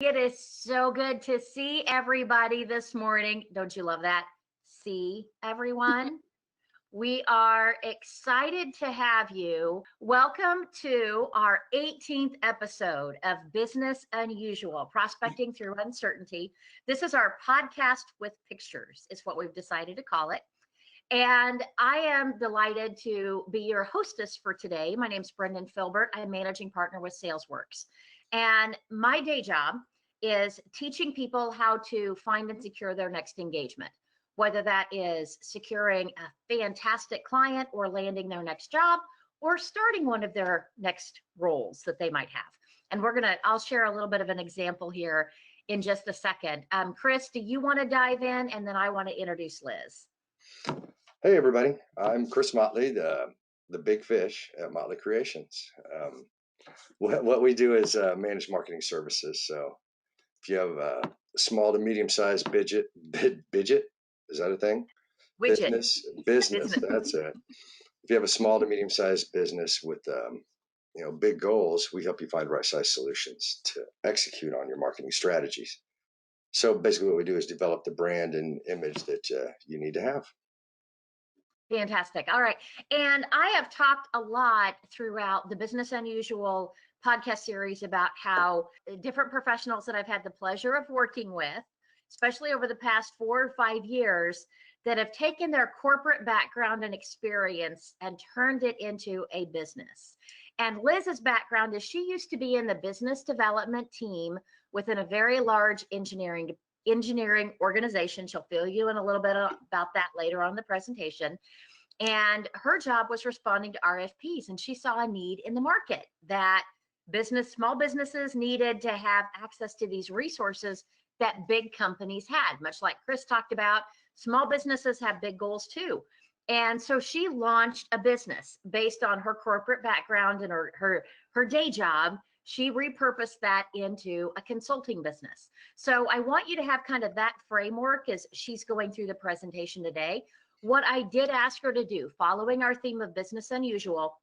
It is so good to see everybody this morning. Don't you love that? See everyone. We are excited to have you. Welcome to our 18th episode of Business Unusual, Prospecting Through Uncertainty. This is our podcast with pictures, is what we've decided to call it. And I am delighted to be your hostess for today. My name's Brendan Filbert. I'm managing partner with SalesWorks. And my day job is teaching people how to find and secure their next engagement, whether that is securing a fantastic client or landing their next job or starting one of their next roles that they might have. And I'll share a little bit of an example here in just a second. Chris, do you want to dive in? And then I want to introduce Liz. Hey everybody, I'm Chris Motley, the big fish at Motley Creations. What we do is manage marketing services. So if you have a small to medium-sized bidget, is that a thing? Widget. Business, that's it. If you have a small to medium-sized business with big goals, we help you find right-sized solutions to execute on your marketing strategies. So basically what we do is develop the brand and image that you need to have. Fantastic. All right. And I have talked a lot throughout the Business Unusual podcast series about how different professionals that I've had the pleasure of working with, especially over the past 4 or 5 years, that have taken their corporate background and experience and turned it into a business. And Liz's background is she used to be in the business development team within a very large engineering organization. She'll fill you in a little bit about that later on in the presentation. And her job was responding to RFPs, and she saw a need in the market that small businesses needed to have access to these resources that big companies had. Much like Chris talked about, small businesses have big goals too. And so she launched a business based on her corporate background and her day job. She repurposed that into a consulting business. So I want you to have kind of that framework as she's going through the presentation today. What I did ask her to do, following our theme of Business Unusual,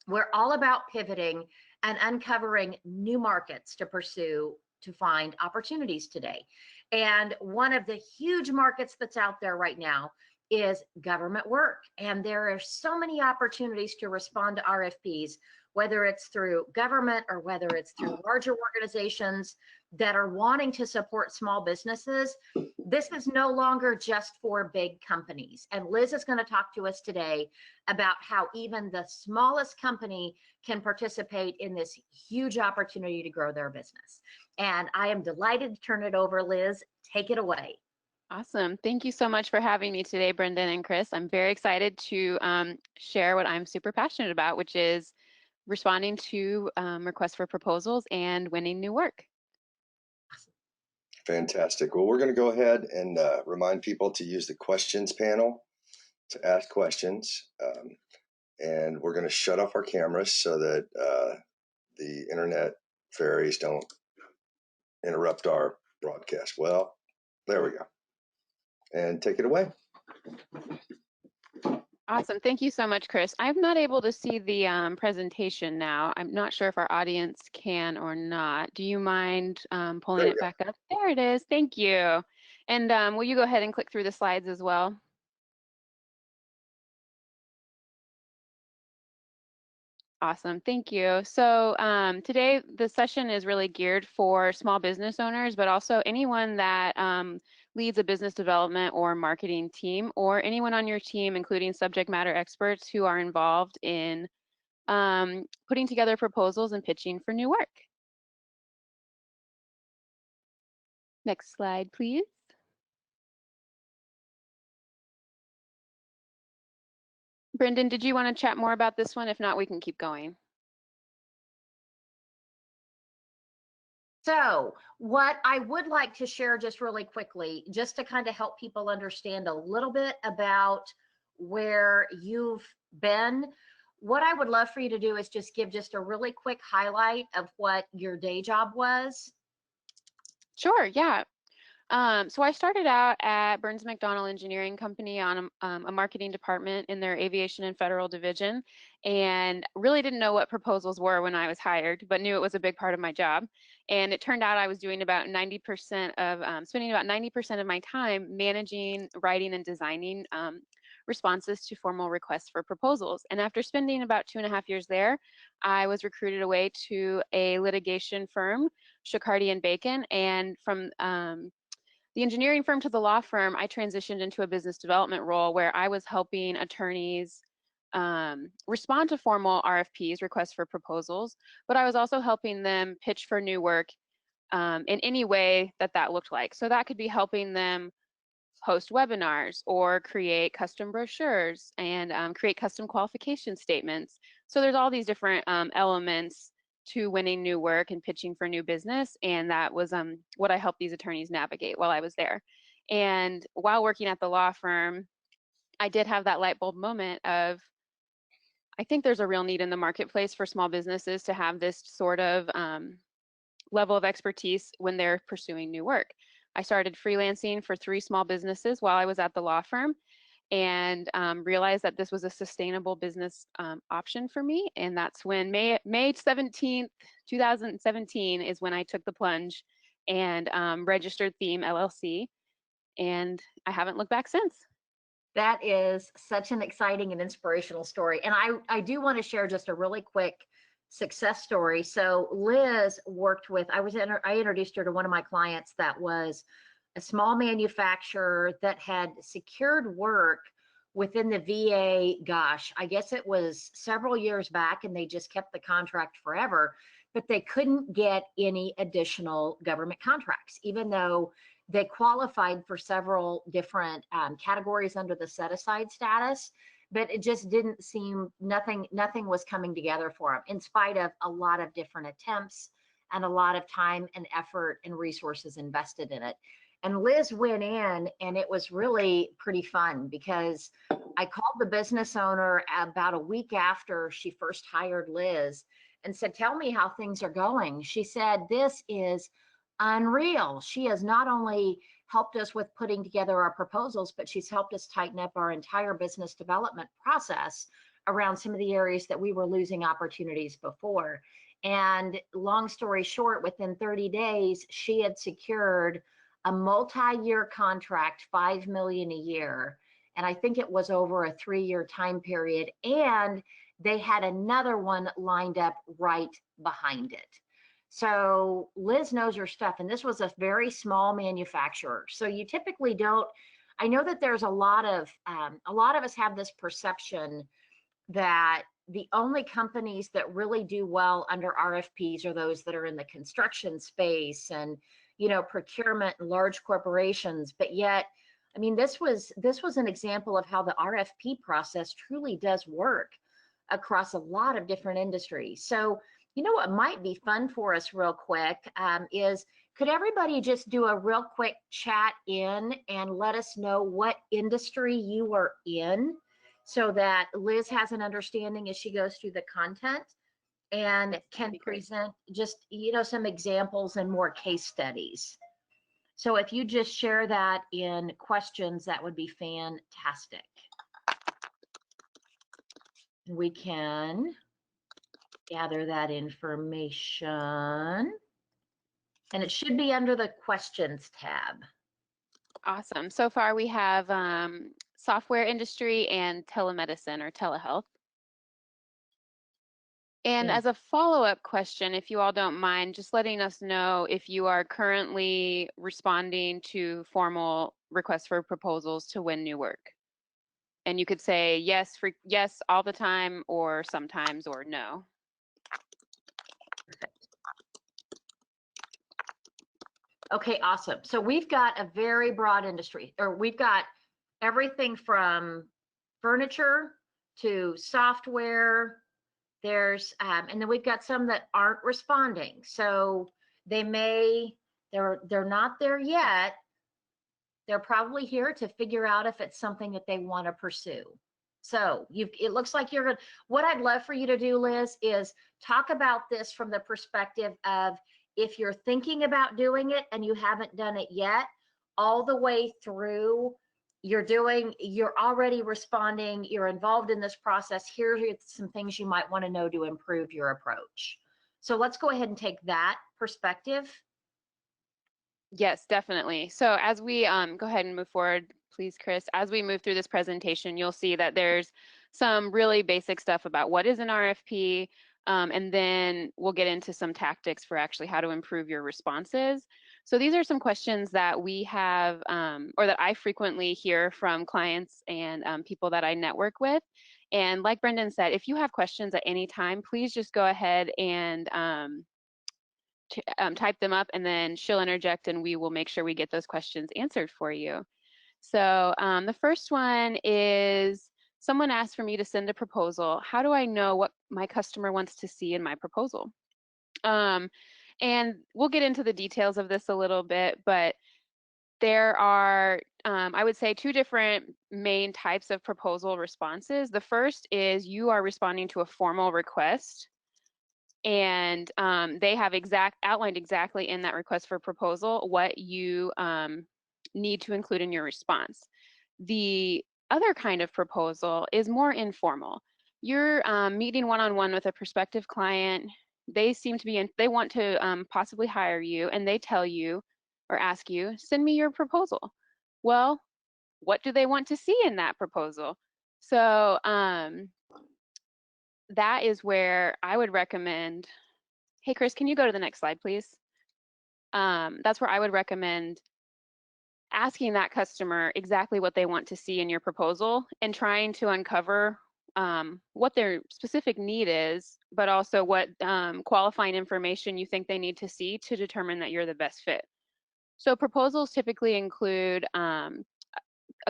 we're all about pivoting and uncovering new markets to pursue to find opportunities today. And one of the huge markets that's out there right now is government work. And there are so many opportunities to respond to RFPs, whether it's through government or whether it's through larger organizations that are wanting to support small businesses. This is no longer just for big companies. And Liz is going to talk to us today about how even the smallest company can participate in this huge opportunity to grow their business. And I am delighted to turn it over. Liz, take it away. Awesome. Thank you so much for having me today, Brendan and Chris. I'm very excited to share what I'm super passionate about, which is responding to requests for proposals and winning new work. Fantastic. Well, we're going to go ahead and remind people to use the questions panel to ask questions. And we're going to shut off our cameras so that the internet fairies don't interrupt our broadcast. Well, there we go. And take it away. Awesome. Thank you so much, Chris. I'm not able to see the presentation now. I'm not sure if our audience can or not. Do you mind pulling it back up? There it is. Thank you. And will you go ahead and click through the slides as well? Awesome, thank you. So today the session is really geared for small business owners, but also anyone that leads a business development or marketing team, or anyone on your team, including subject matter experts who are involved in putting together proposals and pitching for new work. Next slide, please. Brendan, did you want to chat more about this one? If not, we can keep going. So what I would like to share just really quickly, just to kind of help people understand a little bit about where you've been, what I would love for you to do is just give just a really quick highlight of what your day job was. Sure, yeah. So I started out at Burns McDonnell Engineering Company on a marketing department in their aviation and federal division, and really didn't know what proposals were when I was hired, but knew it was a big part of my job. And it turned out I was doing about 90% of, spending about 90% of my time managing, writing, and designing responses to formal requests for proposals. And after spending about 2.5 years there, I was recruited away to a litigation firm, Shakardi and Bacon. And from the engineering firm to the law firm, I transitioned into a business development role where I was helping attorneys respond to formal RFPs, requests for proposals, but I was also helping them pitch for new work in any way that that looked like. So that could be helping them host webinars or create custom brochures and create custom qualification statements. So there's all these different elements to winning new work and pitching for new business. And that was what I helped these attorneys navigate while I was there. And while working at the law firm, I did have that light bulb moment of, I think there's a real need in the marketplace for small businesses to have this sort of level of expertise when they're pursuing new work. I started freelancing for 3 small businesses while I was at the law firm, and realized that this was a sustainable business option for me. And that's when May 17th, 2017 is when I took the plunge and registered Theme LLC, and I haven't looked back since. That is such an exciting and inspirational story. And I do want to share just a really quick success story. So Liz worked with, I introduced her to one of my clients that was a small manufacturer that had secured work within the VA, gosh, I guess it was several years back, and they just kept the contract forever, but they couldn't get any additional government contracts, even though they qualified for several different categories under the set-aside status, but it just didn't seem, nothing was coming together for them, in spite of a lot of different attempts and a lot of time and effort and resources invested in it. And Liz went in, and it was really pretty fun because I called the business owner about a week after she first hired Liz and said, "Tell me how things are going." She said, "This is unreal." She has not only helped us with putting together our proposals, but she's helped us tighten up our entire business development process around some of the areas that we were losing opportunities before. And long story short, within 30 days, she had secured a multi-year contract, $5 million a year. And I think it was over a 3-year time period. And they had another one lined up right behind it. So Liz knows her stuff, and this was a very small manufacturer. So you typically don't, I know that there's a lot of us have this perception that the only companies that really do well under RFPs are those that are in the construction space and, you know, procurement and large corporations. But yet, I mean, this was an example of how the RFP process truly does work across a lot of different industries. So, you know what might be fun for us real quick is, could everybody just do a real quick chat in and let us know what industry you are in, so that Liz has an understanding as she goes through the content and can present just, you know, some examples and more case studies. So if you just share that in questions, that would be fantastic. We can gather that information, and it should be under the questions tab. Awesome. So far we have software industry and telemedicine or telehealth. And Yeah. as a follow-up question, if you all don't mind, just letting us know if you are currently responding to formal requests for proposals to win new work. And you could say yes for yes all the time, or sometimes, or no. Perfect. Okay, awesome. So we've got a very broad industry, or we've got everything from furniture to software. There's and then we've got some that aren't responding. So they're not there yet. They're probably here to figure out if it's something that they want to pursue. So it looks like you're going to, what I'd love for you to do, Liz, is talk about this from the perspective of, if you're thinking about doing it and you haven't done it yet, all the way through, you're already responding, you're involved in this process. Here are some things you might want to know to improve your approach. So let's go ahead and take that perspective? Yes, definitely. So as we go ahead and move forward, please, Chris, as we move through this presentation, you'll see that there's some really basic stuff about what is an RFP, and then we'll get into some tactics for actually how to improve your responses. So these are some questions that we have, or that I frequently hear from clients and people that I network with. And like Brendan said, if you have questions at any time, please just go ahead and type them up, and then she'll interject and we will make sure we get those questions answered for you. So the first one is, someone asked for me to send a proposal. How do I know what my customer wants to see in my proposal? And we'll get into the details of this a little bit, but there are, I would say, two different main types of proposal responses. The first is you are responding to a formal request, and they have outlined exactly in that request for proposal what you need to include in your response. The other kind of proposal is more informal. You're meeting one-on-one with a prospective client. They seem to be they want to possibly hire you, and they tell you or ask you, send me your proposal. Well, what do they want to see in that proposal? So that is where I would recommend, hey, Chris, can you go to the next slide, please? That's where I would recommend asking that customer exactly what they want to see in your proposal and trying to uncover what their specific need is, but also what qualifying information you think they need to see to determine that you're the best fit. So proposals typically include a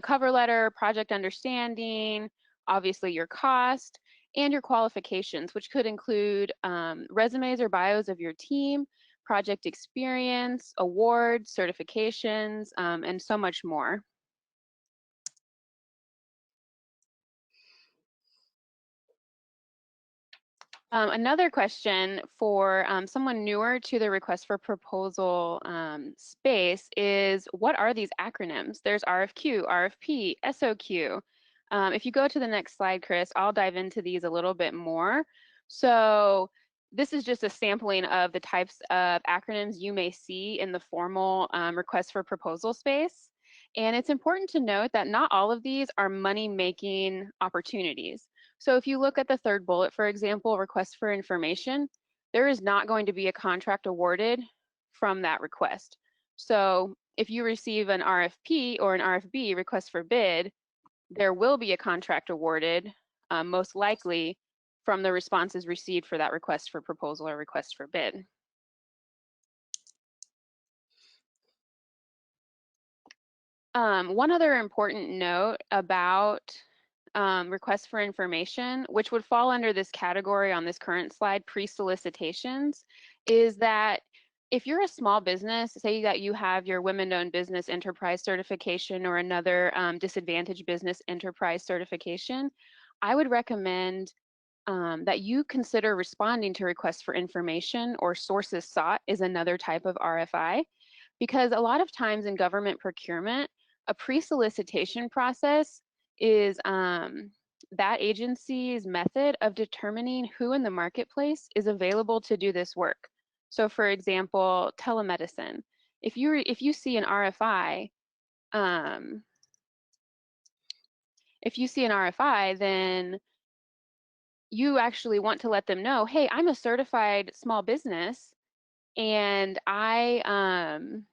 cover letter, project understanding, obviously your cost, and your qualifications, which could include resumes or bios of your team, project experience, awards, certifications, and so much more. Another question for someone newer to the request for proposal space is, what are these acronyms? There's RFQ, RFP, SOQ. If you go to the next slide, Chris, I'll dive into these a little bit more. So this is just a sampling of the types of acronyms you may see in the formal request for proposal space. And it's important to note that not all of these are money-making opportunities. So if you look at the third bullet, for example, request for information, there is not going to be a contract awarded from that request. So if you receive an RFP or an RFB, request for bid, there will be a contract awarded, most likely from the responses received for that request for proposal or request for bid. One other important note about requests for information, which would fall under this category on this current slide, pre-solicitations, is that if you're a small business, say that you have your women-owned business enterprise certification or another disadvantaged business enterprise certification, I would recommend that you consider responding to requests for information, or sources sought is another type of RFI, because a lot of times in government procurement, a pre-solicitation process is that agency's method of determining who in the marketplace is available to do this work. So for example, telemedicine. If you see an RFI, then you actually want to let them know, hey, I'm a certified small business, and I'm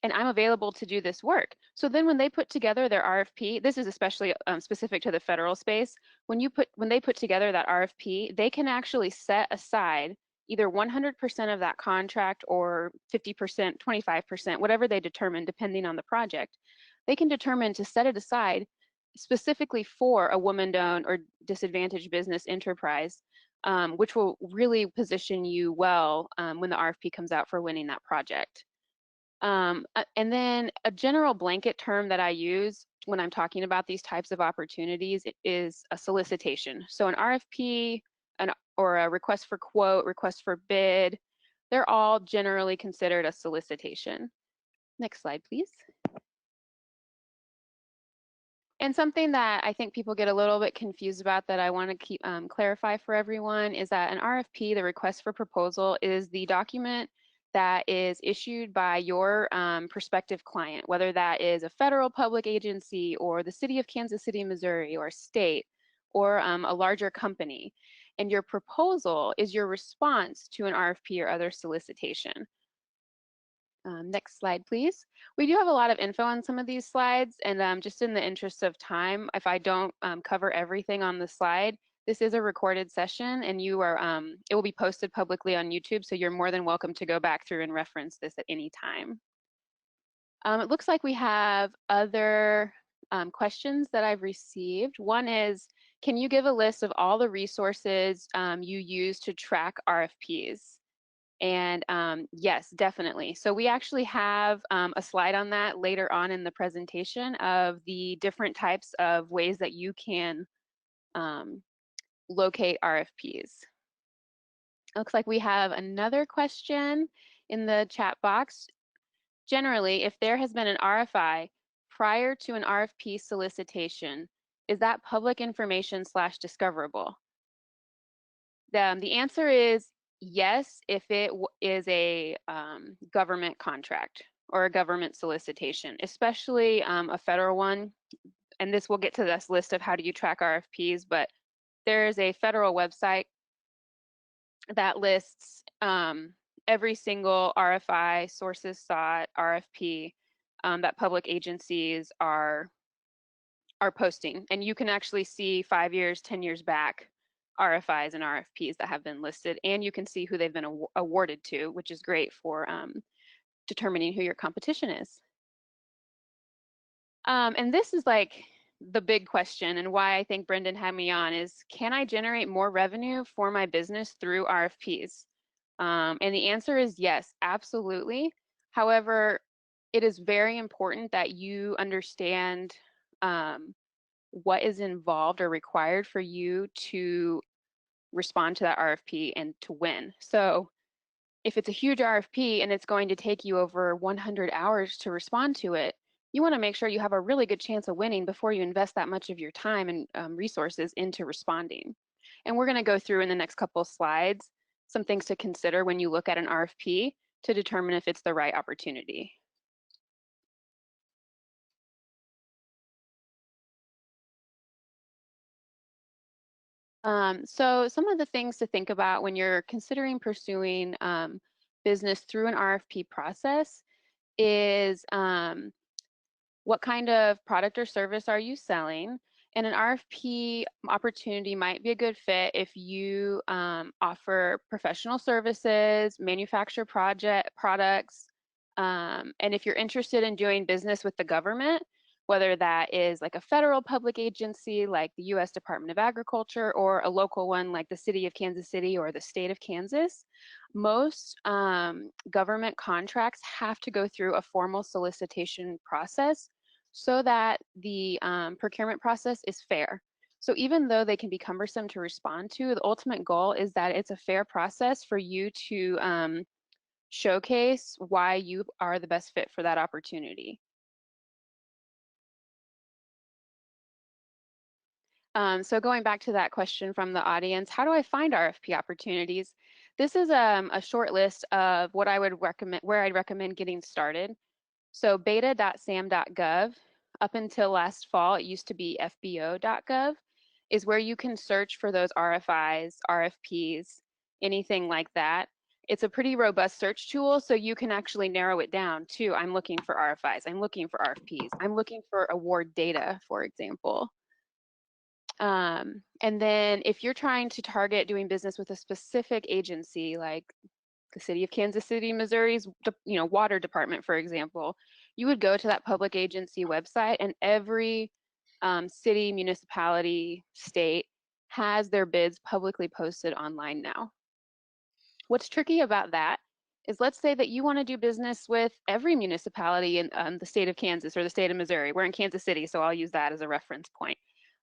available to do this work. So then when they put together their RFP, this is especially specific to the federal space, when they put together that RFP, they can actually set aside either 100% of that contract or 50%, 25%, whatever they determine depending on the project. They can determine to set it aside specifically for a woman-owned or disadvantaged business enterprise, which will really position you well when the RFP comes out for winning that project. And then a general blanket term that I use when I'm talking about these types of opportunities is a solicitation. So an RFP or a request for quote, request for bid, they're all generally considered a solicitation. Next slide, please. And something that I think people get a little bit confused about that I want to keep clarify for everyone is that an RFP, the request for proposal, is the document that is issued by your prospective client, whether that is a federal public agency or the city of Kansas City, Missouri, or state, or a larger company. And your proposal is your response to an RFP or other solicitation. Next slide, please. We do have a lot of info on some of these slides, and just in the interest of time, if I don't cover everything on the slide, this is a recorded session, and you are it will be posted publicly on YouTube, so you're more than welcome to go back through and reference this at any time. It looks like we have other questions that I've received. One is, can you give a list of all the resources you use to track RFPs? And yes, definitely. So we actually have a slide on that later on in the presentation of the different types of ways that you can locate RFPs. It looks like we have another question in the chat box. Generally, if there has been an RFI prior to an RFP solicitation, is that public information / discoverable? The answer is yes, if it is a government contract or a government solicitation, especially a federal one. And this will get to this list of how do you track RFPs, but there is a federal website that lists every single RFI, sources sought, RFP that public agencies are posting. And you can actually see 5 years, 10 years back RFIs and RFPs that have been listed, and you can see who they've been awarded to, which is great for determining who your competition is. And this is like the big question, and why I think Brendan had me on is, can I generate more revenue for my business through RFPs? And the answer is yes, absolutely. However, it is very important that you understand what is involved or required for you to respond to that RFP and to win. So if it's a huge RFP and it's going to take you over 100 hours to respond to it, you want to make sure you have a really good chance of winning before you invest that much of your time and resources into responding. And we're going to go through in the next couple of slides some things to consider when you look at an RFP to determine if it's the right opportunity. So some of the things to think about when you're considering pursuing business through an RFP process is what kind of product or service are you selling? And an RFP opportunity might be a good fit if you offer professional services, manufacture products, and if you're interested in doing business with the government, whether that is like a federal public agency like the US Department of Agriculture, or a local one like the City of Kansas City or the State of Kansas, most government contracts have to go through a formal solicitation process so that the procurement process is fair. So even though they can be cumbersome to respond to, the ultimate goal is that it's a fair process for you to showcase why you are the best fit for that opportunity. So going back to that question from the audience, how do I find RFP opportunities? This is a short list of what I would recommend, where I'd recommend getting started. So beta.sam.gov, up until last fall, it used to be fbo.gov, is where you can search for those RFIs, RFPs, anything like that. It's a pretty robust search tool, so you can actually narrow it down to, I'm looking for RFIs, I'm looking for RFPs, I'm looking for award data, for example. And then if you're trying to target doing business with a specific agency, like the City of Kansas City, Missouri's, water department, for example, you would go to that public agency website, and every city, municipality, state has their bids publicly posted online now. What's tricky about that is, let's say that you want to do business with every municipality in the state of Kansas or the state of Missouri. We're in Kansas City, so I'll use that as a reference point.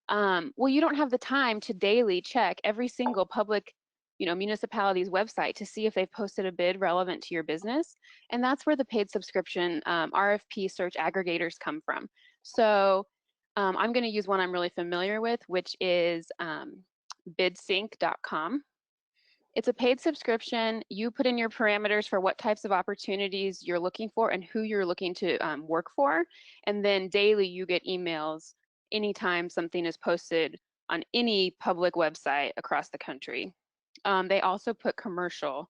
Well, you don't have the time to daily check every single public municipality's website to see if they've posted a bid relevant to your business. And that's where the paid subscription RFP search aggregators come from. So I'm going to use one I'm really familiar with, which is bidsync.com. It's a paid subscription. You put in your parameters for what types of opportunities you're looking for and who you're looking to work for. And then daily you get emails anytime something is posted on any public website across the country. They also put commercial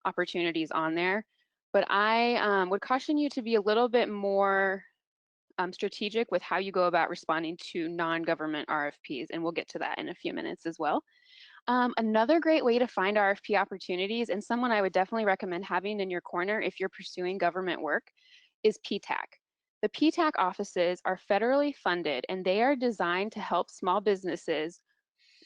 opportunities on there, but I would caution you to be a little bit more strategic with how you go about responding to non-government RFPs, and we'll get to that in a few minutes as well. Another great way to find RFP opportunities, and someone I would definitely recommend having in your corner if you're pursuing government work, is PTAC. The PTAC offices are federally funded, and they are designed to help small businesses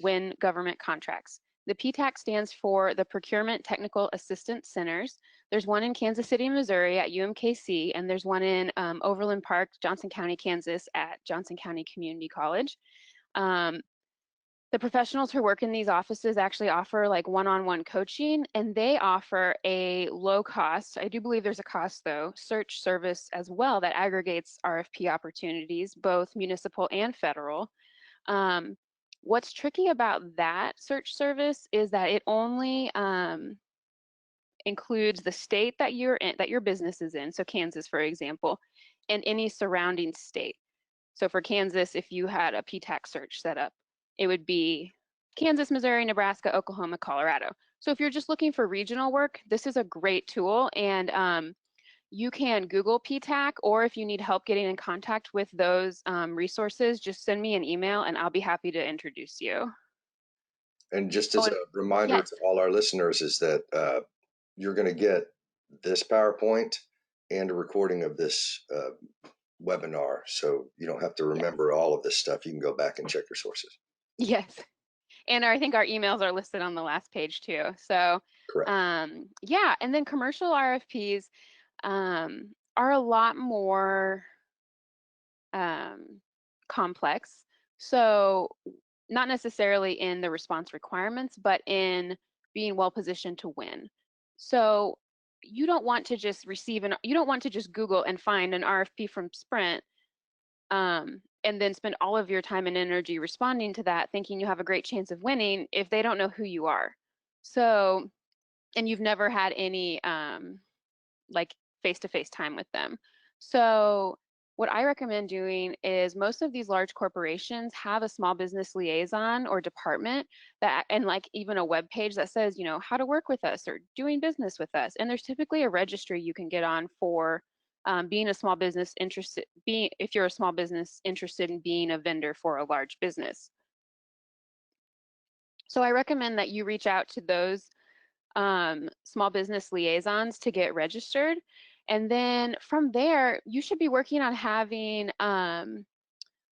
win government contracts. The PTAC stands for the Procurement Technical Assistance Centers. There's one in Kansas City, Missouri at UMKC, and there's one in Overland Park, Johnson County, Kansas at Johnson County Community College. The professionals who work in these offices actually offer like one-on-one coaching, and they offer a low cost, I do believe there's a cost though, search service as well that aggregates RFP opportunities, both municipal and federal. What's tricky about that search service is that it only includes the state that you're in, that your business is in, so Kansas, for example, and any surrounding state. So for Kansas, if you had a PTAC search set up, it would be Kansas, Missouri, Nebraska, Oklahoma, Colorado. So if you're just looking for regional work, this is a great tool, and you can Google PTAC, or if you need help getting in contact with those resources, just send me an email and I'll be happy to introduce you. And just as a reminder yes. to all our listeners is that you're going to get this PowerPoint and a recording of this webinar. So you don't have to remember all of this stuff. You can go back and check your sources. Yes. And I think our emails are listed on the last page too. So Correct. yeah, and then commercial RFPs are a lot more complex. So not necessarily in the response requirements, but in being well positioned to win. So you don't want to just you don't want to just Google and find an RFP from Sprint and then spend all of your time and energy responding to that, thinking you have a great chance of winning if they don't know who you are. So, and you've never had any like face-to-face time with them. So what I recommend doing is most of these large corporations have a small business liaison or department that, and like even a web page that says, you know, how to work with us or doing business with us. And there's typically a registry you can get on for being a small business if you're a small business interested in being a vendor for a large business. So I recommend that you reach out to those small business liaisons to get registered. And then from there, you should be working on having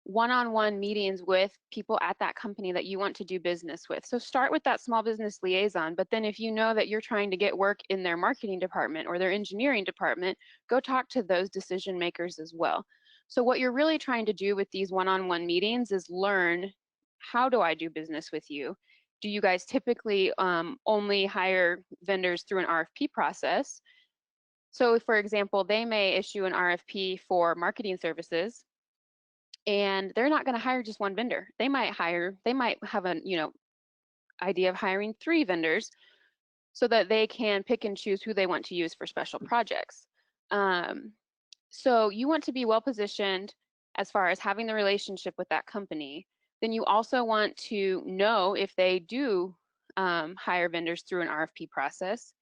one-on-one meetings with people at that company that you want to do business with. So start with that small business liaison, but then if you know that you're trying to get work in their marketing department or their engineering department, go talk to those decision makers as well. So what you're really trying to do with these one-on-one meetings is learn, how do I do business with you? Do you guys typically only hire vendors through an RFP process? So for example, they may issue an RFP for marketing services, and they're not going to hire just one vendor. They might have a, you know, idea of hiring 3 vendors so that they can pick and choose who they want to use for special projects. So you want to be well positioned as far as having the relationship with that company. Then you also want to know if they do hire vendors through an RFP process.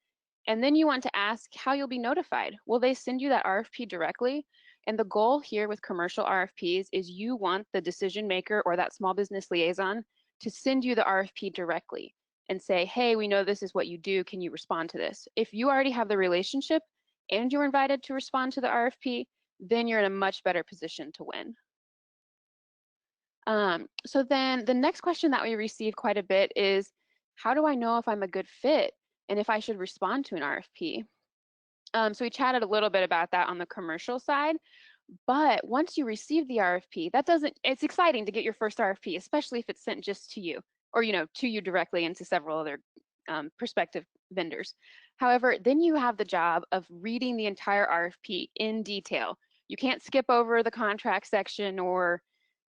And then you want to ask how you'll be notified. Will they send you that RFP directly? And the goal here with commercial RFPs is you want the decision maker or that small business liaison to send you the RFP directly and say, hey, we know this is what you do. Can you respond to this? If you already have the relationship and you're invited to respond to the RFP, then you're in a much better position to win. So then the next question that we receive quite a bit is, how do I know if I'm a good fit and if I should respond to an RFP? So we chatted a little bit about that on the commercial side, but once you receive the RFP, it's exciting to get your first RFP, especially if it's sent just to you, or, you know, to you directly and to several other prospective vendors. However, then you have the job of reading the entire RFP in detail. You can't skip over the contract section or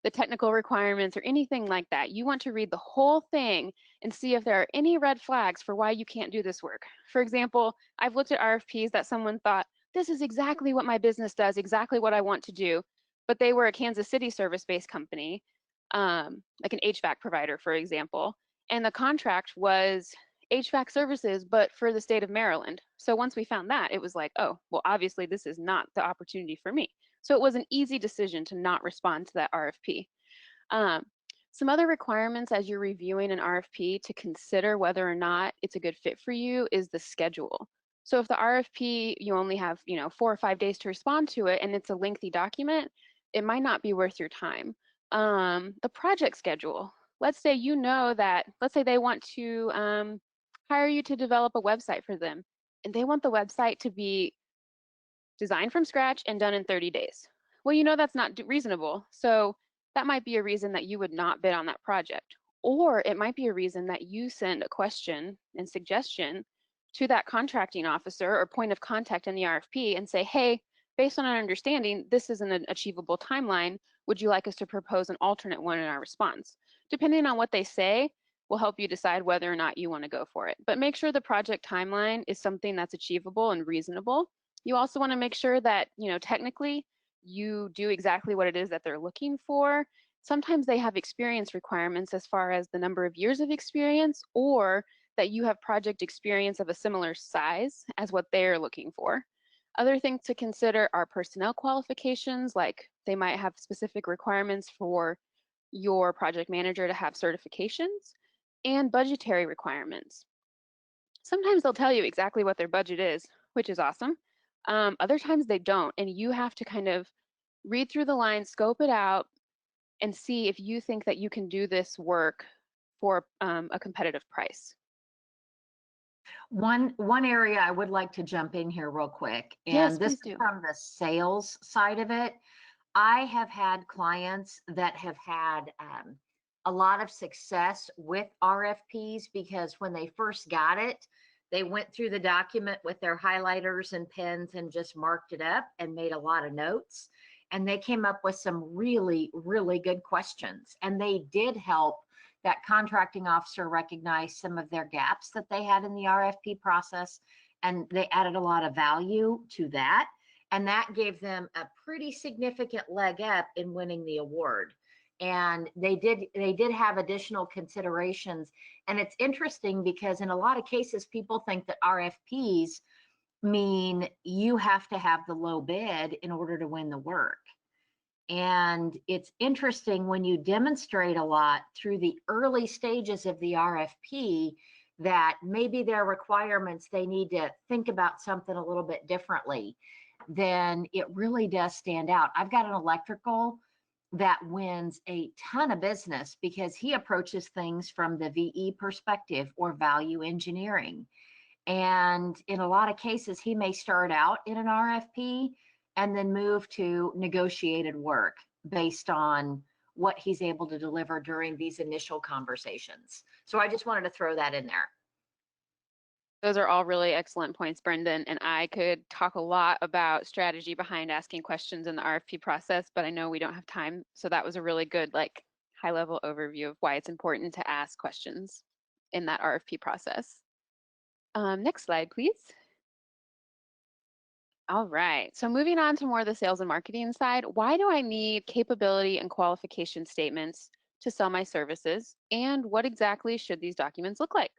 the technical requirements or anything like that. You want to read the whole thing and see if there are any red flags for why you can't do this work. For example, I've looked at RFPs that someone thought, this is exactly what my business does, exactly what I want to do, but they were a Kansas City service-based company, like an HVAC provider, for example, and the contract was HVAC services, but for the state of Maryland. So once we found that, it was like, oh, well, obviously this is not the opportunity for me. So it was an easy decision to not respond to that RFP. Some other requirements as you're reviewing an RFP to consider whether or not it's a good fit for you is the schedule. So if the RFP, you only have 4 or 5 days to respond to it and it's a lengthy document, it might not be worth your time. The project schedule. Let's say let's say they want to hire you to develop a website for them, and they want the website to be designed from scratch and done in 30 days. Well, that's not reasonable. So that might be a reason that you would not bid on that project. Or it might be a reason that you send a question and suggestion to that contracting officer or point of contact in the RFP and say, hey, based on our understanding, this is an achievable timeline. Would you like us to propose an alternate one in our response? Depending on what they say, will help you decide whether or not you want to go for it. But make sure the project timeline is something that's achievable and reasonable. You also want to make sure that, technically you do exactly what it is that they're looking for. Sometimes they have experience requirements as far as the number of years of experience, or that you have project experience of a similar size as what they're looking for. Other things to consider are personnel qualifications, like they might have specific requirements for your project manager to have certifications, and budgetary requirements. Sometimes they'll tell you exactly what their budget is, which is awesome. Other times they don't, and you have to kind of read through the lines, scope it out, and see if you think that you can do this work for a competitive price. One area I would like to jump in here real quick, Yes, and this please is do. from the sales side of it. I have had clients that have had a lot of success with RFPs because when they first got it, they went through the document with their highlighters and pens and just marked it up and made a lot of notes. And they came up with some really, really good questions. And they did help that contracting officer recognize some of their gaps that they had in the RFP process. And they added a lot of value to that. And that gave them a pretty significant leg up in winning the award. And they did have additional considerations. And it's interesting because in a lot of cases, people think that RFPs mean you have to have the low bid in order to win the work. And it's interesting when you demonstrate a lot through the early stages of the RFP that maybe their requirements, they need to think about something a little bit differently, then it really does stand out. I've got an electrical that wins a ton of business because he approaches things from the VE perspective or value engineering. And in a lot of cases, he may start out in an RFP and then move to negotiated work based on what he's able to deliver during these initial conversations. So I just wanted to throw that in there. Those are all really excellent points, Brendan, and I could talk a lot about strategy behind asking questions in the RFP process, but I know we don't have time, so that was a really good, high-level overview of why it's important to ask questions in that RFP process. Next slide, please. All right, so moving on to more of the sales and marketing side, why do I need capability and qualification statements to sell my services, and what exactly should these documents look like?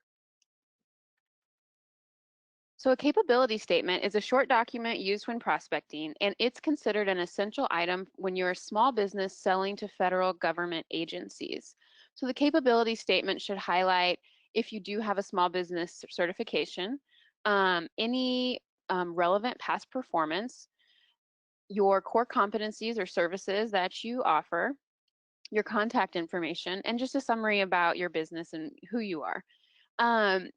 So a capability statement is a short document used when prospecting, and it's considered an essential item when you're a small business selling to federal government agencies. So the capability statement should highlight if you do have a small business certification, any relevant past performance, your core competencies or services that you offer, your contact information, and just a summary about your business and who you are.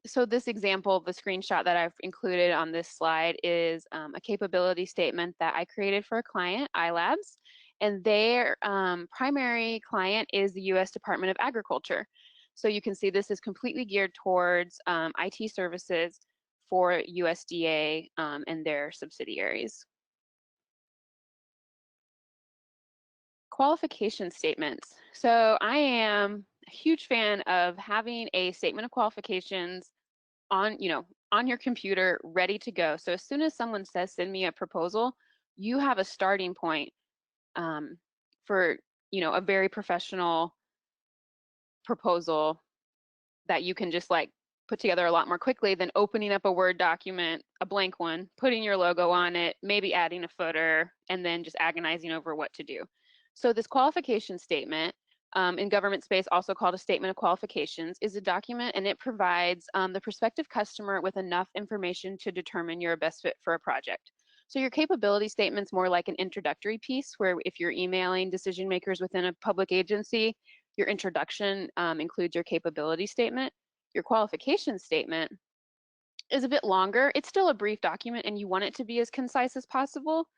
So this example, the screenshot that I've included on this slide is a capability statement that I created for a client, iLabs, and their primary client is the U.S. Department of Agriculture. So you can see this is completely geared towards IT services for USDA and their subsidiaries. Qualification statements. So I am a huge fan of having a statement of qualifications on, on your computer, ready to go. So as soon as someone says, send me a proposal, you have a starting point for, a very professional proposal that you can just like put together a lot more quickly than opening up a Word document, a blank one, putting your logo on it, maybe adding a footer, and then just agonizing over what to do. So this qualification statement, in government space, also called a statement of qualifications, is a document, and it provides the prospective customer with enough information to determine you're a best fit for a project. So your capability statement's more like an introductory piece, where if you're emailing decision makers within a public agency, your introduction includes your capability statement. Your qualification statement is a bit longer. It's still a brief document, and you want it to be as concise as possible,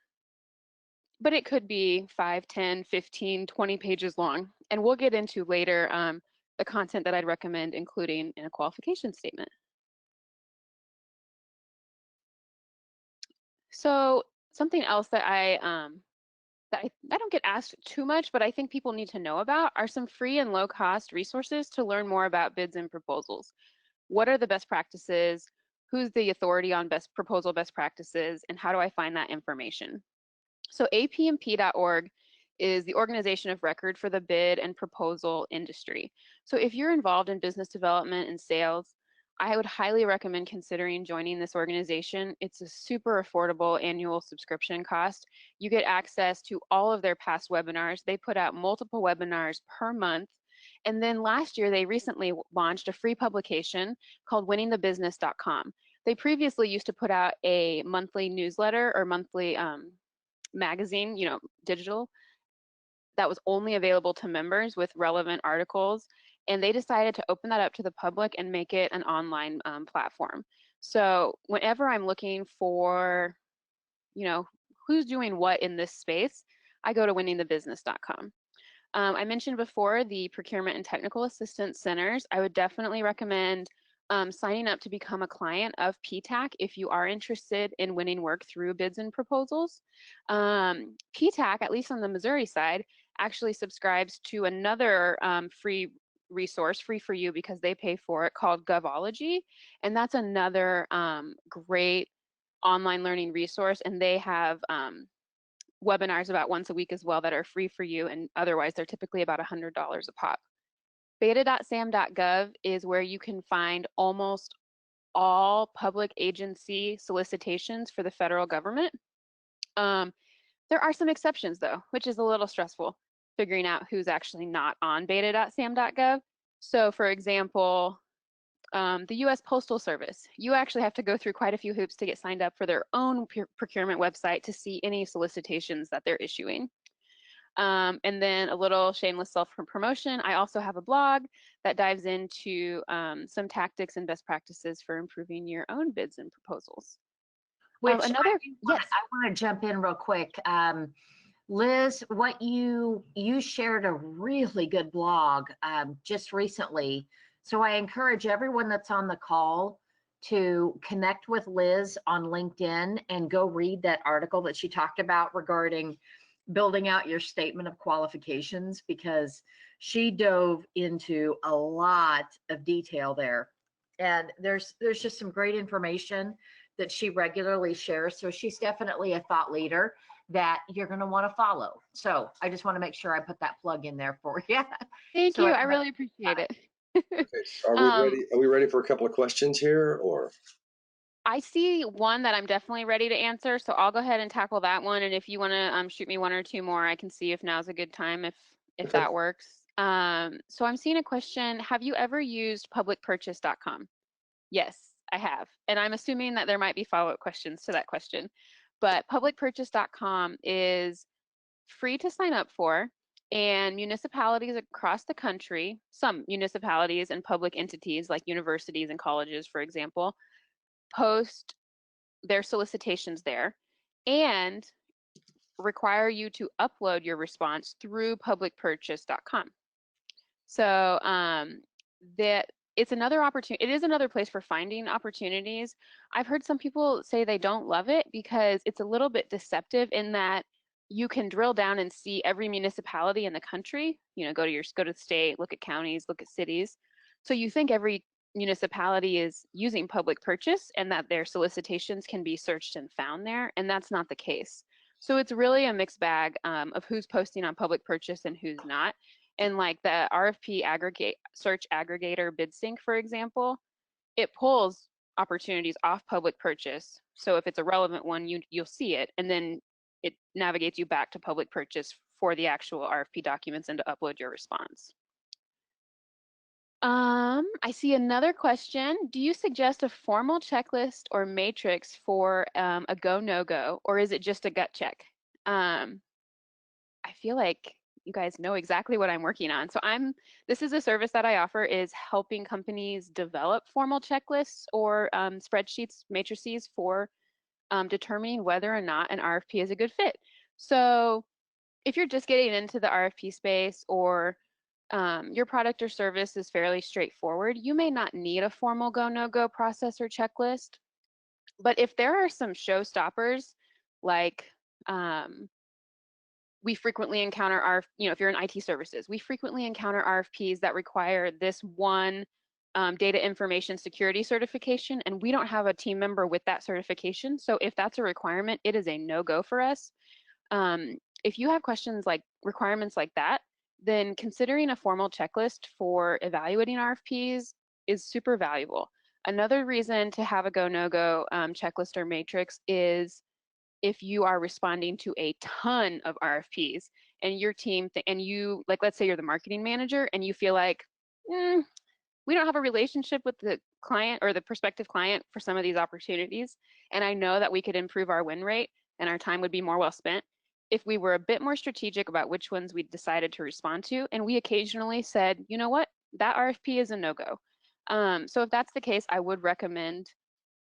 but it could be 5, 10, 15, 20 pages long. And we'll get into later the content that I'd recommend including in a qualification statement. So something else that I don't get asked too much, but I think people need to know about are some free and low cost resources to learn more about bids and proposals. What are the best practices? Who's the authority on best practices? And how do I find that information? So apmp.org is the organization of record for the bid and proposal industry. So if you're involved in business development and sales, I would highly recommend considering joining this organization. It's a super affordable annual subscription cost. You get access to all of their past webinars. They put out multiple webinars per month. And then last year, they recently launched a free publication called winningthebusiness.com. They previously used to put out a monthly newsletter or monthly magazine, digital, that was only available to members with relevant articles. And they decided to open that up to the public and make it an online platform. So whenever I'm looking for, who's doing what in this space, I go to winningthebusiness.com. I mentioned before the procurement and technical assistance centers. I would definitely recommend signing up to become a client of PTAC if you are interested in winning work through bids and proposals. PTAC, at least on the Missouri side, actually subscribes to another free resource, free for you because they pay for it, called Govology. And that's another great online learning resource. And they have webinars about once a week as well that are free for you, and otherwise they're typically about $100 a pop. Beta.sam.gov is where you can find almost all public agency solicitations for the federal government. There are some exceptions though, which is a little stressful, figuring out who's actually not on beta.sam.gov. So for example, the US Postal Service, you actually have to go through quite a few hoops to get signed up for their own procurement website to see any solicitations that they're issuing. And then a little shameless self-promotion, I also have a blog that dives into some tactics and best practices for improving your own bids and proposals. Which yes. I want to jump in real quick. Liz, what you shared a really good blog just recently. So I encourage everyone that's on the call to connect with Liz on LinkedIn and go read that article that she talked about regarding building out your statement of qualifications, because she dove into a lot of detail there. And there's just some great information that she regularly shares. So she's definitely a thought leader that you're going to want to follow. So I just want to make sure I put that plug in there for you. Thank you. I really appreciate it. Okay. Are we ready for a couple of questions here, or? I see one that I'm definitely ready to answer, so I'll go ahead and tackle that one. And if you want to shoot me one or two more, I can see if now's a good time, if Okay. that works. So I'm seeing a question. Have you ever used publicpurchase.com? Yes, I have. And I'm assuming that there might be follow-up questions to that question. But publicpurchase.com is free to sign up for, and municipalities across the country, some municipalities and public entities like universities and colleges, for example, post their solicitations there and require you to upload your response through publicpurchase.com. So that it's another opportunity. It is another place for finding opportunities. I've heard some people say they don't love it because it's a little bit deceptive in that you can drill down and see every municipality in the country. Go to the state, look at counties, look at cities. So you think every municipality is using public purchase and that their solicitations can be searched and found there, and that's not the case. So it's really a mixed bag of who's posting on public purchase and who's not. And like the RFP search aggregator BidSync, for example, it pulls opportunities off public purchase. So if it's a relevant one, you'll see it, and then it navigates you back to public purchase for the actual RFP documents and to upload your response. I see another question. Do you suggest a formal checklist or matrix for a go, no go, or is it just a gut check? I feel like you guys know exactly what I'm working on. So this is a service that I offer, is helping companies develop formal checklists or spreadsheets, matrices for determining whether or not an RFP is a good fit. So if you're just getting into the RFP space, or your product or service is fairly straightforward, you may not need a formal go, no go process or checklist. But if there are some showstoppers, like we frequently encounter if you're in IT services, we frequently encounter RFPs that require this one data information security certification, and we don't have a team member with that certification. So if that's a requirement, it is a no-go for us. If you have questions like requirements like that, then considering a formal checklist for evaluating RFPs is super valuable. Another reason to have a go, no-go checklist or matrix is if you are responding to a ton of RFPs and your team, and you, like, let's say you're the marketing manager and you feel like, we don't have a relationship with the client or the prospective client for some of these opportunities, and I know that we could improve our win rate and our time would be more well spent if we were a bit more strategic about which ones we decided to respond to, and we occasionally said, you know what, that RFP is a no-go. So if that's the case, I would recommend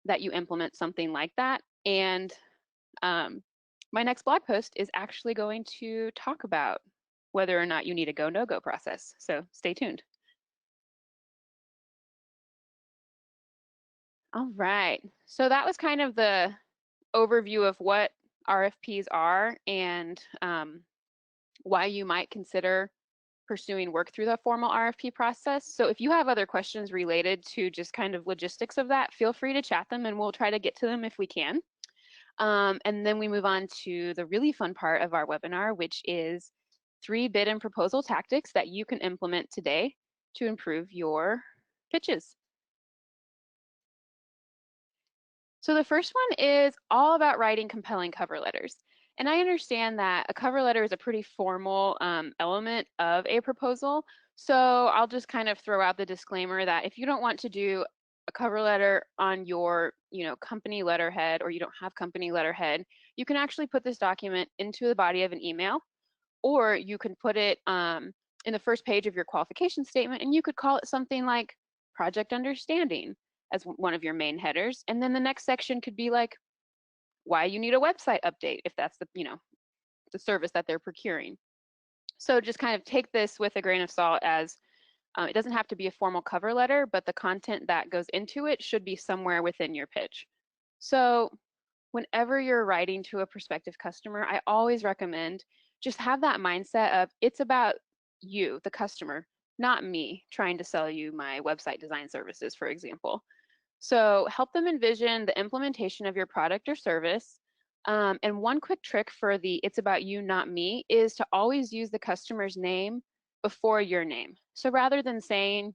that you implement something like that. And my next blog post is actually going to talk about whether or not you need a go, no-go process. So stay tuned. All right, so that was kind of the overview of what RFPs are and why you might consider pursuing work through the formal RFP process. So if you have other questions related to just kind of logistics of that, feel free to chat them and we'll try to get to them if we can. And then we move on to the really fun part of our webinar, which is 3 bid and proposal tactics that you can implement today to improve your pitches. So the first one is all about writing compelling cover letters. And I understand that a cover letter is a pretty formal element of a proposal. So I'll just kind of throw out the disclaimer that if you don't want to do a cover letter on your company letterhead, or you don't have company letterhead, you can actually put this document into the body of an email, or you can put it in the first page of your qualification statement, and you could call it something like project understanding as one of your main headers. And then the next section could be like why you need a website update, if that's the service that they're procuring. So just kind of take this with a grain of salt, as it doesn't have to be a formal cover letter, but the content that goes into it should be somewhere within your pitch. So whenever you're writing to a prospective customer, I always recommend just have that mindset of it's about you, the customer, not me trying to sell you my website design services, for example. So help them envision the implementation of your product or service. And one quick trick for the it's about you, not me, is to always use the customer's name before your name. So rather than saying,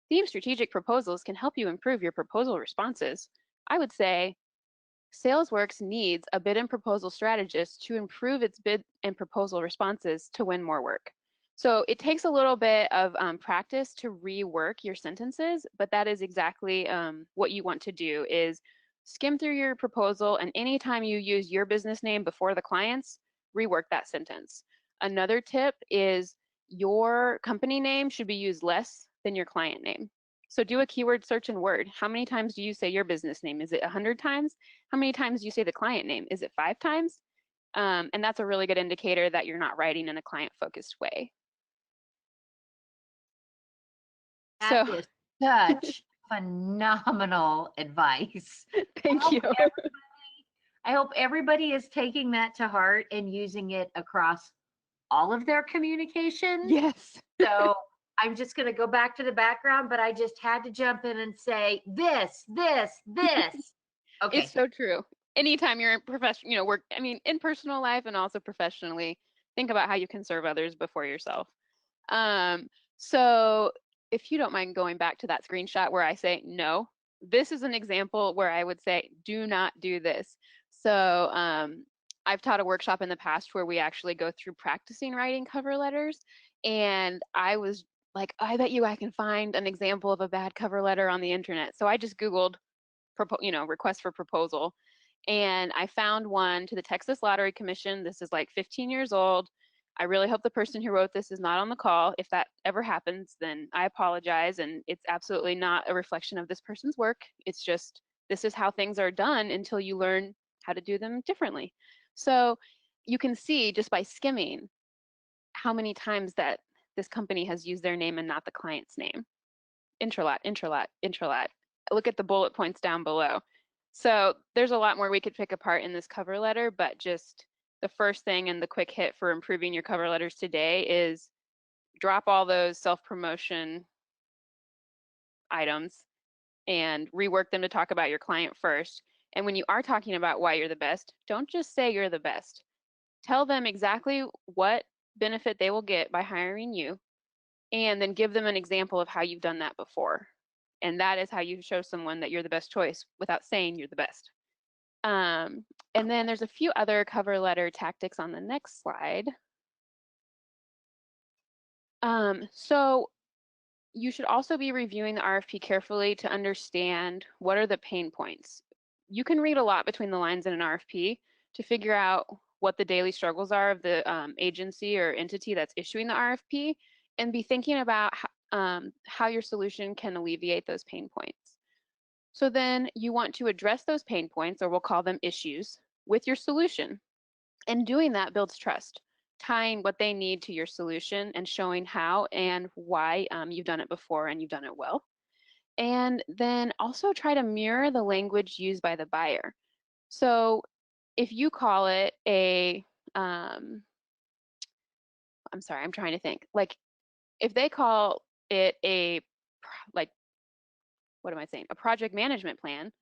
Theme Strategic Proposals can help you improve your proposal responses, I would say, SalesWorks needs a bid and proposal strategist to improve its bid and proposal responses to win more work. So it takes a little bit of practice to rework your sentences, but that is exactly what you want to do, is skim through your proposal, and anytime you use your business name before the client's, rework that sentence. Another tip is your company name should be used less than your client name. So do a keyword search in Word. How many times do you say your business name? Is it 100 times? How many times do you say the client name? Is it 5 times? And that's a really good indicator that you're not writing in a client-focused way. That is such phenomenal advice. Thank you. Everybody I hope everybody is taking that to heart and using it across all of their communication. Yes. So I'm just going to go back to the background, but I just had to jump in and say this. Okay. It's so true. Anytime you're in profession, work, I mean, in personal life and also professionally, think about how you can serve others before yourself. So if you don't mind going back to that screenshot where I say no, this is an example where I would say, do not do this. So I've taught a workshop in the past where we actually go through practicing writing cover letters. And I was like, I bet you I can find an example of a bad cover letter on the internet. So I just Googled, request for proposal. And I found one to the Texas Lottery Commission. This is like 15 years old. I really hope the person who wrote this is not on the call. If that ever happens, then I apologize. And it's absolutely not a reflection of this person's work. It's just, this is how things are done until you learn how to do them differently. So you can see just by skimming how many times that this company has used their name and not the client's name. Intralat, intralat, intralat. Look at the bullet points down below. So there's a lot more we could pick apart in this cover letter, but just the first thing and the quick hit for improving your cover letters today is drop all those self-promotion items and rework them to talk about your client first. And when you are talking about why you're the best, don't just say you're the best. Tell them exactly what benefit they will get by hiring you, and then give them an example of how you've done that before. And that is how you show someone that you're the best choice without saying you're the best. And then there's a few other cover letter tactics on the next slide. So you should also be reviewing the RFP carefully to understand what are the pain points. You can read a lot between the lines in an RFP to figure out what the daily struggles are of the agency or entity that's issuing the RFP, and be thinking about how your solution can alleviate those pain points. So then you want to address those pain points, or we'll call them issues, with your solution. And doing that builds trust, tying what they need to your solution and showing how and why you've done it before and you've done it well. And then also try to mirror the language used by the buyer. So if you call it I'm sorry, I'm trying to think. Like if they call it what am I saying? A project management plan,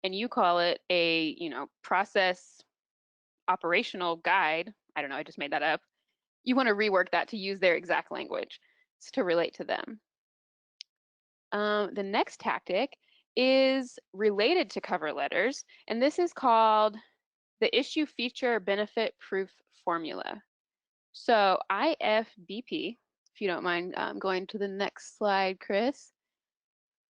and you call it a, process operational guide. I don't know, I just made that up. You want to rework that to use their exact language to relate to them. The next tactic is related to cover letters, and this is called the issue feature benefit proof formula. So IFBP, if you don't mind going to the next slide, Chris.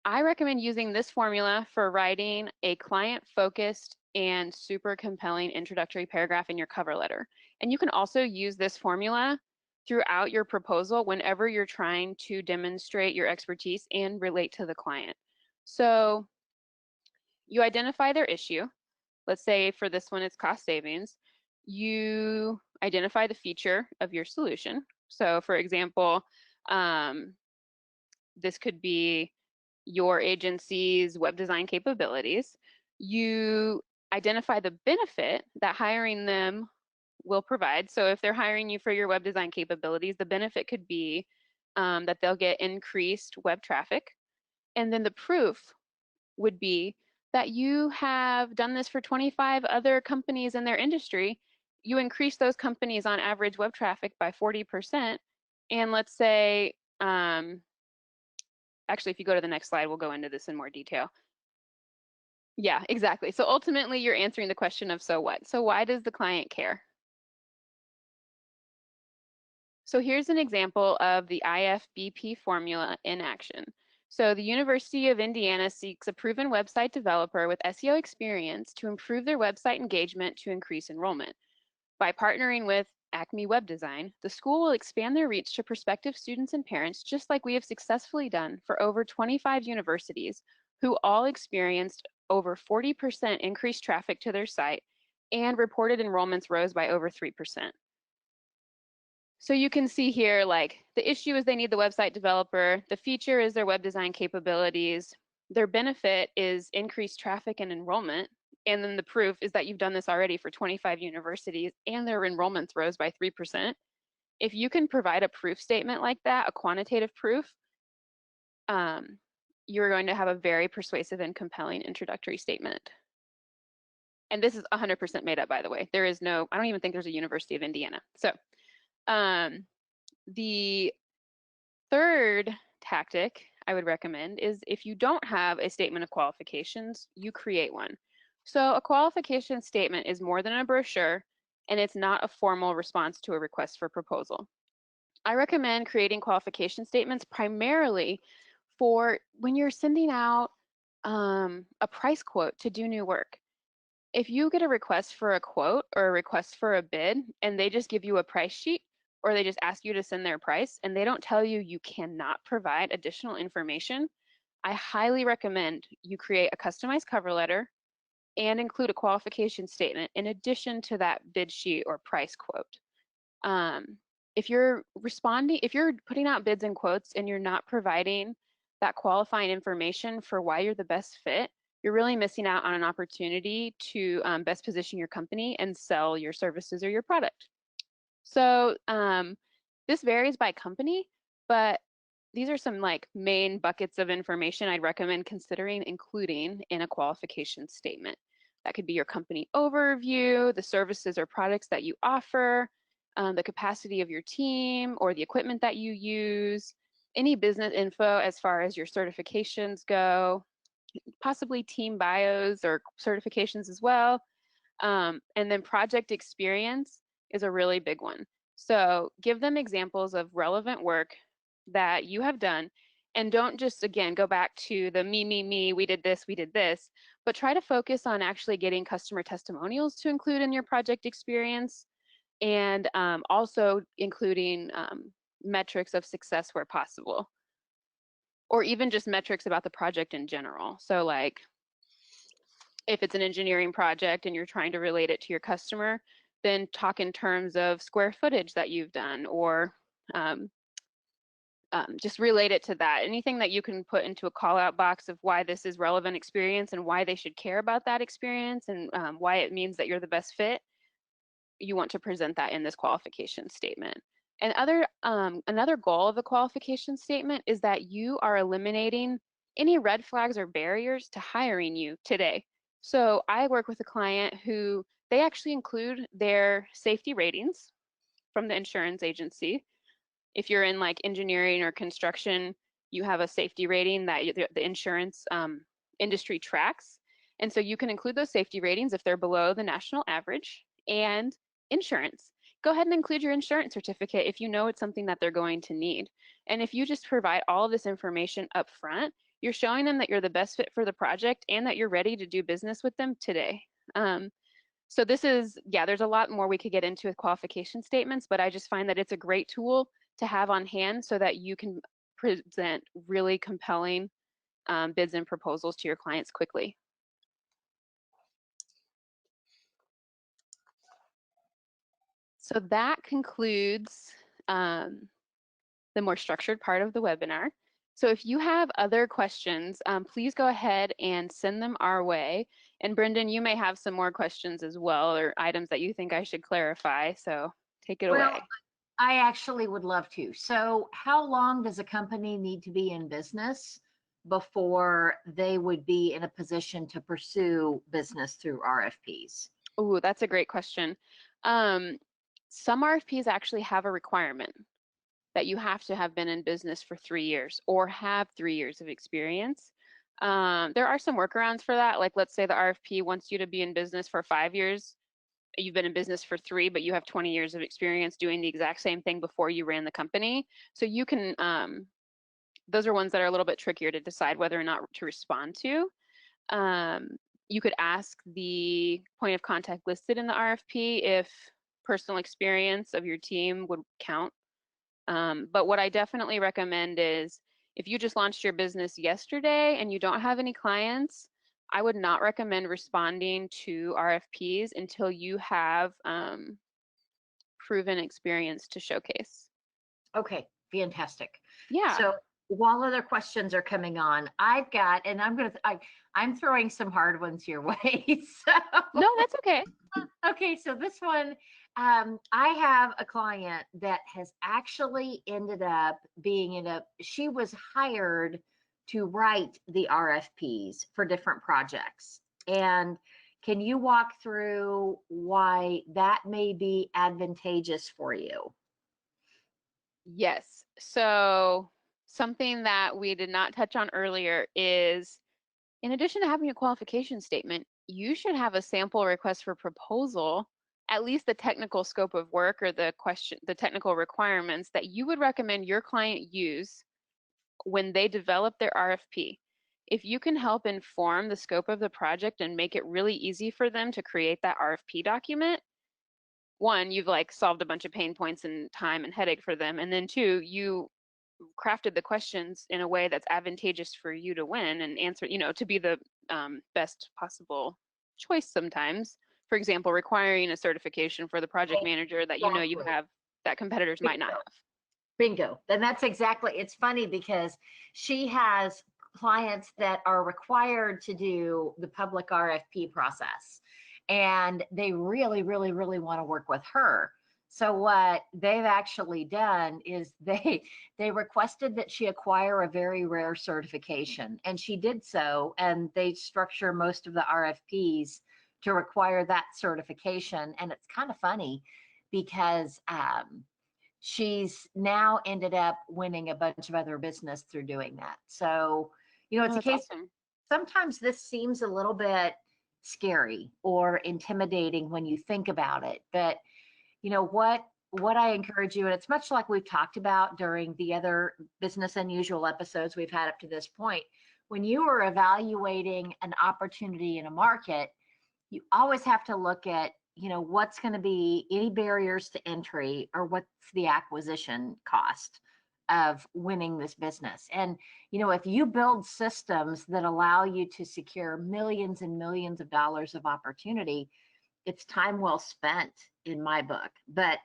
I recommend using this formula for writing a client-focused and super compelling introductory paragraph in your cover letter. And you can also use this formula throughout your proposal whenever you're trying to demonstrate your expertise and relate to the client. So you identify their issue. Let's say for this one, it's cost savings. You identify the feature of your solution. So for example, this could be your agency's web design capabilities. You identify the benefit that hiring them will provide. So if they're hiring you for your web design capabilities, the benefit could be that they'll get increased web traffic. And then the proof would be that you have done this for 25 other companies in their industry. You increase those companies on average web traffic by 40%. And let's say, actually, if you go to the next slide, we'll go into this in more detail. Yeah, exactly. So ultimately, you're answering the question of so what? So why does the client care? So here's an example of the IFBP formula in action. So the University of Indiana seeks a proven website developer with SEO experience to improve their website engagement to increase enrollment. By partnering with Acme Web Design, the school will expand their reach to prospective students and parents, just like we have successfully done for over 25 universities, who all experienced over 40% increased traffic to their site and reported enrollments rose by over 3%. So you can see here, like, the issue is they need the website developer. The feature is their web design capabilities. Their benefit is increased traffic and enrollment. And then the proof is that you've done this already for 25 universities and their enrollments rose by 3%. If you can provide a proof statement like that, a quantitative proof, you're going to have a very persuasive and compelling introductory statement. And this is 100% made up, by the way. There is no, I don't even think there's a University of Indiana. So the third tactic I would recommend is if you don't have a statement of qualifications, you create one. So a qualification statement is more than a brochure, and it's not a formal response to a request for proposal. I recommend creating qualification statements primarily for when you're sending out a price quote to do new work. If you get a request for a quote or a request for a bid and they just give you a price sheet or they just ask you to send their price and they don't tell you you cannot provide additional information, I highly recommend you create a customized cover letter and include a qualification statement in addition to that bid sheet or price quote. If you're putting out bids and quotes and you're not providing that qualifying information for why you're the best fit, you're really missing out on an opportunity to best position your company and sell your services or your product. So this varies by company, but these are some like main buckets of information I'd recommend considering including in a qualification statement. That could be your company overview, the services or products that you offer, the capacity of your team or the equipment that you use, any business info as far as your certifications go, possibly team bios or certifications as well. And then project experience is a really big one. So give them examples of relevant work that you have done, and don't just, again, go back to the me, we did this, but try to focus on actually getting customer testimonials to include in your project experience, and also including metrics of success where possible, or even just metrics about the project in general. So like if it's an engineering project and you're trying to relate it to your customer, then talk in terms of square footage that you've done, or just relate it to that. Anything that you can put into a call out box of why this is relevant experience and why they should care about that experience and why it means that you're the best fit, you want to present that in this qualification statement. And another goal of the qualification statement is that you are eliminating any red flags or barriers to hiring you today. So I work with a client who they actually include their safety ratings from the insurance agency. If you're in like engineering or construction, you have a safety rating that the insurance industry tracks. And so you can include those safety ratings if they're below the national average. And insurance. Go ahead and include your insurance certificate if you know it's something that they're going to need. And if you just provide all of this information up front, you're showing them that you're the best fit for the project and that you're ready to do business with them today. So this is, yeah, there's a lot more we could get into with qualification statements, but I just find that it's a great tool to have on hand so that you can present really compelling bids and proposals to your clients quickly. So that concludes the more structured part of the webinar. So if you have other questions, please go ahead and send them our way. And Brendan, you may have some more questions as well, or items that you think I should clarify. So take it away. I actually would love to. So how long does a company need to be in business before they would be in a position to pursue business through RFPs? Oh, that's a great question. Some RFPs actually have a requirement that you have to have been in business for 3 years or have 3 years of experience. There are some workarounds for that. Like let's say the RFP wants you to be in business for 5 years. You've been in business for 3, but you have 20 years of experience doing the exact same thing before you ran the company. So you can, those are ones that are a little bit trickier to decide whether or not to respond to. You could ask the point of contact listed in the RFP if personal experience of your team would count. But what I definitely recommend is if you just launched your business yesterday and you don't have any clients, I would not recommend responding to RFPs until you have proven experience to showcase. Okay, fantastic. Yeah. So while other questions are coming on, I've got, and I'm throwing some hard ones your way. So, No, that's okay. okay, so this one, I have a client that has actually ended up being she was hired to write the RFPs for different projects. And can you walk through why that may be advantageous for you? Yes. So something that we did not touch on earlier is, in addition to having a qualification statement, you should have a sample request for proposal, at least the technical scope of work or the technical requirements that you would recommend your client use when they develop their RFP. If you can help inform the scope of the project and make it really easy for them to create that RFP document, one, you've like solved a bunch of pain points and time and headache for them. And then two, you crafted the questions in a way that's advantageous for you to win and answer, to be the best possible choice sometimes. For example, requiring a certification for the project manager that you Exactly. have that competitors might not have. Bingo. And that's exactly, it's funny because she has clients that are required to do the public RFP process. And they really, really, really want to work with her. So what they've actually done is they requested that she acquire a very rare certification. And she did so, and they structure most of the RFPs to require that certification. And it's kind of funny because she's now ended up winning a bunch of other business through doing that. So, Oh, it's a that's case, awesome. sometimes this seems a little bit scary or intimidating when you think about it. But, what I encourage you, and it's much like we've talked about during the other business unusual episodes we've had up to this point, when you are evaluating an opportunity in a market, you always have to look at what's going to be any barriers to entry or what's the acquisition cost of winning this business. And if you build systems that allow you to secure millions and millions of dollars of opportunity, it's time well spent in my book. But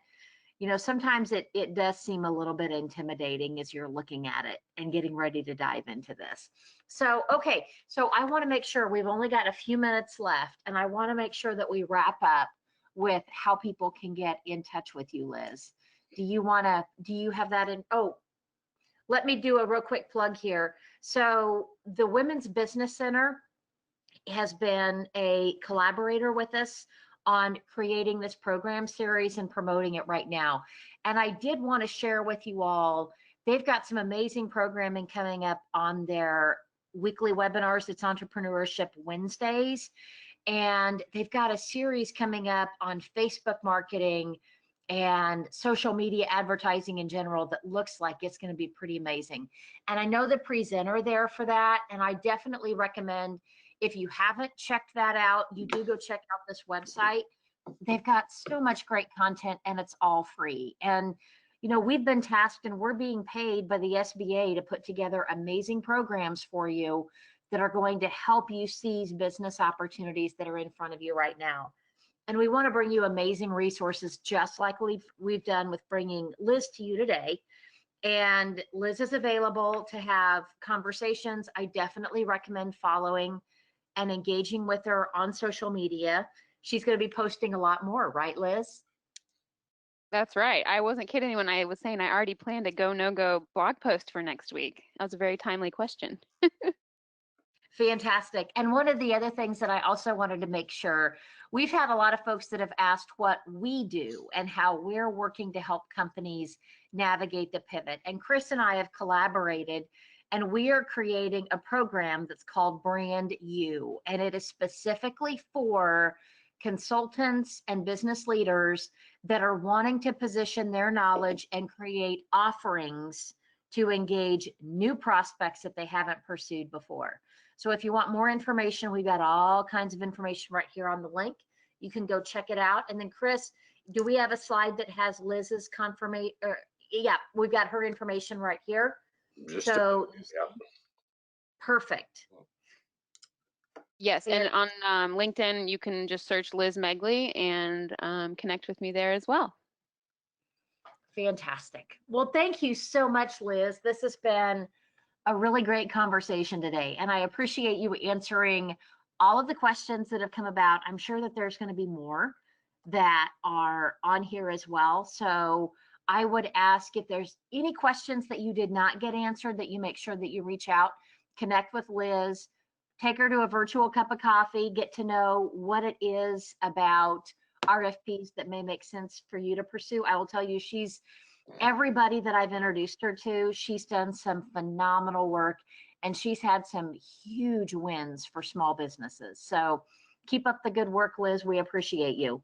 sometimes it does seem a little bit intimidating as you're looking at it and getting ready to dive into this. So, okay, so I want to make sure we've only got a few minutes left, and I want to make sure that we wrap up with how people can get in touch with you, Liz. Do you have that in? Oh, let me do a real quick plug here. So, the Women's Business Center has been a collaborator with us on creating this program series and promoting it right now. And I did want to share with you all, they've got some amazing programming coming up on their weekly webinars. It's Entrepreneurship Wednesdays. And they've got a series coming up on Facebook marketing and social media advertising in general that looks like it's going to be pretty amazing. And I know the presenter there for that. And I definitely recommend, if you haven't checked that out, you do go check out this website. They've got so much great content and it's all free. And, we've been tasked and we're being paid by the SBA to put together amazing programs for you that are going to help you seize business opportunities that are in front of you right now. And we want to bring you amazing resources, just like we've done with bringing Liz to you today. And Liz is available to have conversations. I definitely recommend following and engaging with her on social media. She's going to be posting a lot more, right, Liz? That's right. I wasn't kidding when I was saying I already planned a go, no go blog post for next week. That was a very timely question. Fantastic. And one of the other things that I also wanted to make sure, we've had a lot of folks that have asked what we do and how we're working to help companies navigate the pivot. And Chris and I have collaborated, and we are creating a program that's called Brand You. And it is specifically for consultants and business leaders that are wanting to position their knowledge and create offerings to engage new prospects that they haven't pursued before. So if you want more information, we've got all kinds of information right here on the link. You can go check it out. And then Chris, do we have a slide that has Liz's confirmation? Yeah, we've got her information right here. Yeah. Perfect. Yes, and on LinkedIn, you can just search Liz Megley and connect with me there as well. Fantastic. Well, thank you so much, Liz. This has been a really great conversation today, and I appreciate you answering all of the questions that have come about. I'm sure that there's going to be more that are on here as well. So I would ask if there's any questions that you did not get answered, that you make sure that you reach out, connect with Liz, take her to a virtual cup of coffee, get to know what it is about RFPs that may make sense for you to pursue. I will tell you, everybody that I've introduced her to, she's done some phenomenal work, and she's had some huge wins for small businesses. So keep up the good work, Liz. We appreciate you.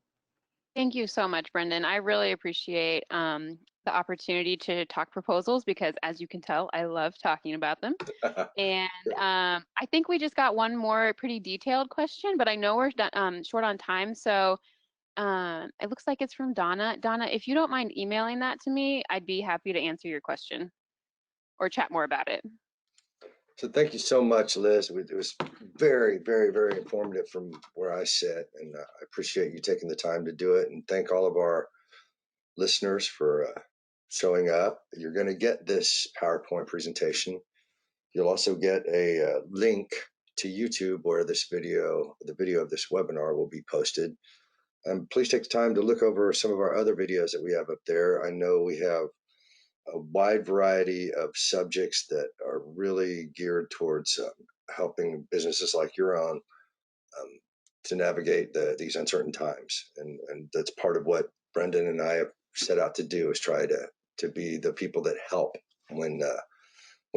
Thank you so much, Brendan. I really appreciate the opportunity to talk proposals because, as you can tell, I love talking about them. And I think we just got one more pretty detailed question, but I know we're short on time. So it looks like it's from Donna. Donna, if you don't mind emailing that to me, I'd be happy to answer your question or chat more about it. So thank you so much, Liz. It was very, very, very informative from where I sit, and I appreciate you taking the time to do it. And thank all of our listeners for showing up. You're going to get this PowerPoint presentation. You'll also get a link to YouTube where the video of this webinar will be posted. Please take the time to look over some of our other videos that we have up there. I know we have a wide variety of subjects that are really geared towards helping businesses like your own to navigate these uncertain times. And that's part of what Brendan and I have set out to do, is try to be the people that help when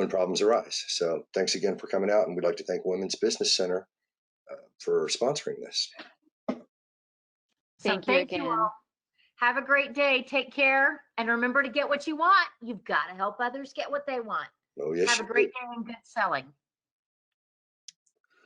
problems arise. So thanks again for coming out. And we'd like to thank Women's Business Center for sponsoring this. Thank you again. all. Have a great day. Take care. And remember to get what you want. You've got to help others get what they want. Oh, yes, Have a great day and good selling.